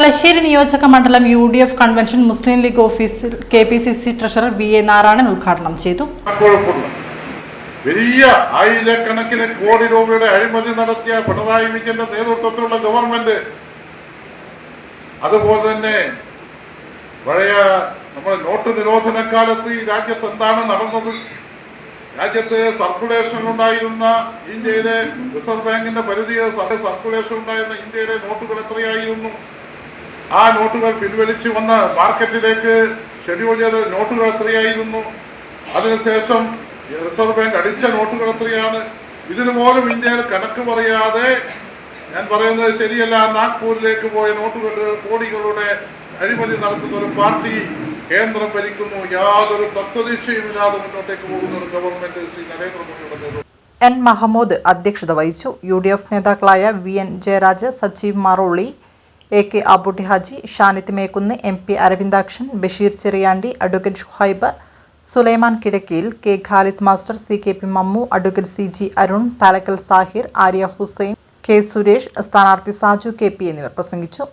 തലശ്ശേരി നിയോജക മണ്ഡലം UDF convention മുസ്ലിം league ഓഫീസിൽ KPCC ട്രഷറർ VA നാരായണൻ ഉദ്ഘാടനം ചെയ്തു. വലിയ ആയിരക്കണക്കിന് കോടി രൂപയുടെ അഴിമതി നടത്തിയ പിണറായി വിജയന്റെ നേതൃത്വത്തിലുള്ള ഗവൺമെന്റ്, അതുപോലെ തന്നെ പഴയ നമ്മുടെ നോട്ട് നിരോധന കാലത്ത് ഈ രാജ്യത്ത് എന്താണ് നടന്നത്? രാജ്യത്ത് സർക്കുലേഷൻ ഉണ്ടായിരുന്ന ഇന്ത്യയിലെ റിസർവ് ബാങ്കിന്റെ പരിധിയിൽ സർക്കുലേഷൻ ഉണ്ടായിരുന്ന ഇന്ത്യയിലെ നോട്ടുകൾ എത്രയായിരുന്നു? ആ നോട്ടുകൾ പിൻവലിച്ച് വന്ന മാർക്കറ്റിലേക്ക് ഷെഡ്യൂൾ ചെയ്ത നോട്ടുകൾ എത്രയായിരുന്നു? അതിനുശേഷം റിസർവ് ബാങ്ക് അടിച്ച നോട്ടുകൾ എത്രയാണ്? ഇതിനു പോലും ഇന്ത്യയിൽ കണക്ക് പറയാതെ, ഞാൻ പറയുന്നത് ശരിയല്ല, നാഗ്പൂരിലേക്ക് പോയ നോട്ടുകൾ കോടികളുടെ അഴിമതി നടത്തുന്ന ഒരു പാർട്ടി കേന്ദ്രം ഭരിക്കുന്നു. യാതൊരു തത്വദീക്ഷയുമില്ലാതെ മുന്നോട്ടേക്ക് പോകുന്ന ഒരു ഗവൺമെന്റ് ശ്രീ നരേന്ദ്രമോദിയുടെ നേതൃത്വം. N. മഹമ്മൂദ് അധ്യക്ഷത വഹിച്ചു. UDF നേതാക്കളായ VN Jayaraj, Sajeev Maroli, AK Abootty Haji, Shanith Mekkunnu, MP Aravindakshan, Basheer Cheriyandi, advocate Shuhaib, Sulaiman കിടക്കയിൽ, K Khalid master, CKP Mammu, advocate CG Arun, Palakkal Sahir, Arya Hussain, K Suresh, സ്ഥാനാർത്ഥി സാജു KP എന്നിവർ പ്രസംഗിച്ചു.